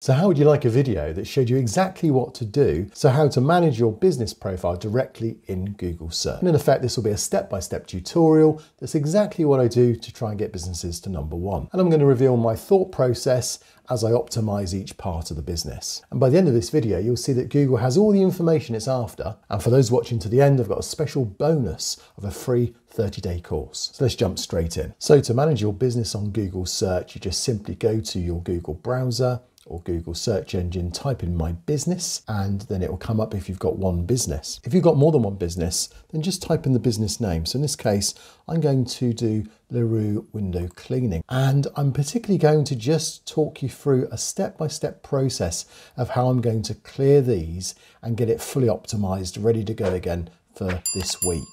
So how would you like a video that showed you exactly what to do, so how to manage your business profile directly in Google Search? And in effect, this will be a step-by-step tutorial that's exactly what I do to try and get businesses to #1. And I'm going to reveal my thought process as I optimize each part of the business. And by the end of this video, you'll see that Google has all the information it's after. And for those watching to the end, I've got a special bonus of a free 30-day course. So let's jump straight in. So to manage your business on Google Search, you just simply go to your Google browser or Google search engine, type in my business, and then it will come up if you've got one business. If you've got more than one business, then just type in the business name. So in this case, I'm going to do LaRue Window Cleaning. And I'm particularly going to just talk you through a step-by-step process of how I'm going to clear these and get it fully optimized, ready to go again for this week.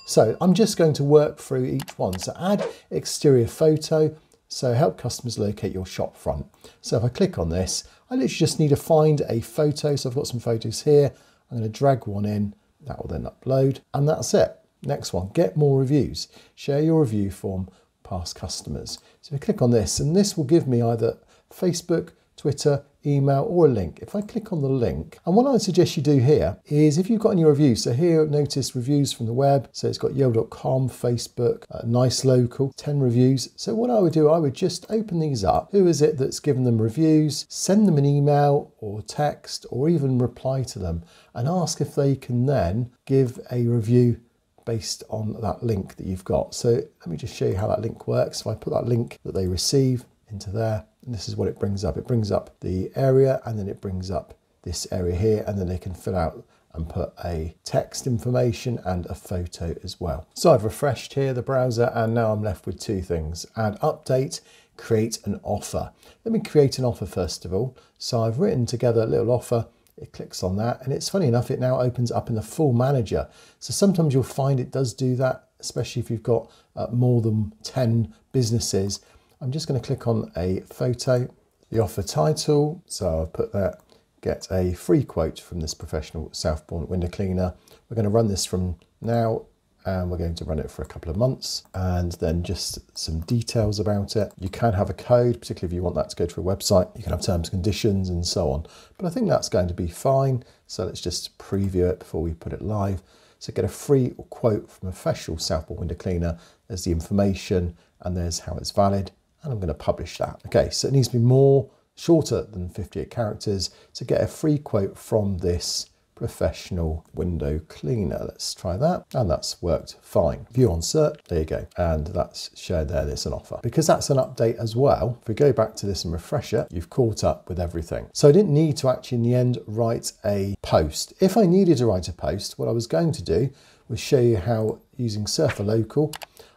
So I'm just going to work through each one. So add exterior photo. So help customers locate your shop front. So if I click on this, I literally just need to find a photo. So I've got some photos here. I'm going to drag one in. That will then upload. And that's it. Next one, get more reviews. Share your review from past customers. So I click on this, and this will give me either Facebook, Twitter, email, or a link. If I click on the link, and what I would suggest you do here is if you've got any reviews, so here notice reviews from the web, so it's got yale.com, Facebook, nice local, 10 reviews. So what I would do, I would just open these up. Who is it that's given them reviews? Send them an email or text, or even reply to them and ask if they can then give a review based on that link that you've got. So let me just show you how that link works. If I put that link that they receive into there, and this is what it brings up. It brings up the area, and then it brings up this area here, and then they can fill out and put a text information and a photo as well. So I've refreshed here the browser, and now I'm left with two things: add update, create an offer. Let me create an offer first of all. So I've written together a little offer. It clicks on that, and it's funny enough, it now opens up in the full manager. So sometimes you'll find it does do that, especially if you've got more than 10 businesses. I'm just going to click on a photo, the offer title. So I've put that, get a free quote from this professional Southbourne window cleaner. We're going to run this from now, and we're going to run it for a couple of months, and then just some details about it. You can have a code, particularly if you want that to go to a website. You can have terms and conditions and so on, but I think that's going to be fine. So let's just preview it before we put it live. So get a free quote from a professional Southbourne window cleaner. There's the information, and there's how it's valid. And I'm going to publish that. Okay, so it needs to be shorter than 58 characters to get a free quote from this professional window cleaner. Let's try that. And that's worked fine. View on search, there you go. And that's shared there, there's an offer. Because that's an update as well, if we go back to this and refresh it, you've caught up with everything. So I didn't need to actually in the end write a post. If I needed to write a post, what I was going to do was show you how using Surfer Local,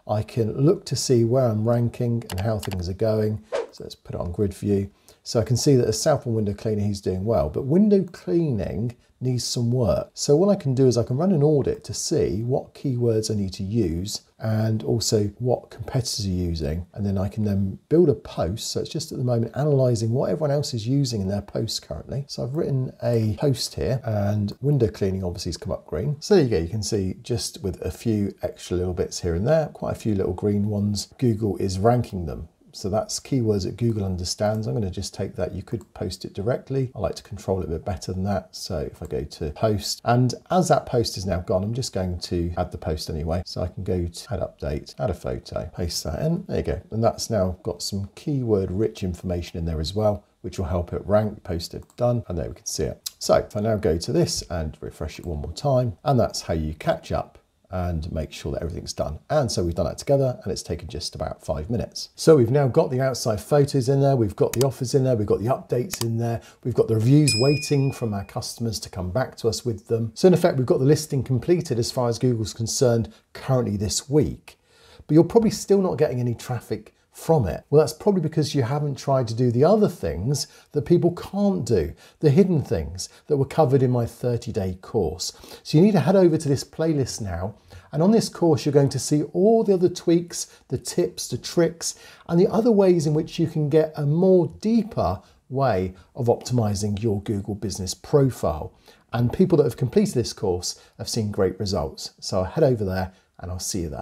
I can look to see where I'm ranking and how things are going. So let's put it on grid view. So I can see that a Southbourne window cleaner, he's doing well, but window cleaning needs some work. So what I can do is I can run an audit to see what keywords I need to use and also what competitors are using. And then I can then build a post. So it's just at the moment analysing what everyone else is using in their posts currently. So I've written a post here, and window cleaning obviously has come up green. So there you go, you can see just with a few extra little bits here and there, quite a few little green ones, Google is ranking them. So that's keywords that Google understands. I'm going to just take that. You could post it directly. I like to control it a bit better than that. So if I go to post, and as that post is now gone, I'm just going to add the post anyway. So I can go to add update, add a photo, paste that in. There you go. And that's now got some keyword rich information in there as well, which will help it rank. Posted, done, and there we can see it. So if I now go to this and refresh it one more time, and that's how you catch up and make sure that everything's done. And so we've done that together, and it's taken just about 5 minutes. So we've now got the outside photos in there, we've got the offers in there, we've got the updates in there, we've got the reviews waiting from our customers to come back to us with them. So in effect, we've got the listing completed as far as Google's concerned currently this week, but you're probably still not getting any traffic from it. Well, that's probably because you haven't tried to do the other things that people can't do, the hidden things that were covered in my 30-day course. So you need to head over to this playlist now, and on this course you're going to see all the other tweaks, the tips, the tricks, and the other ways in which you can get a more deeper way of optimizing your Google business profile. And people that have completed this course have seen great results. So head over there and I'll see you there.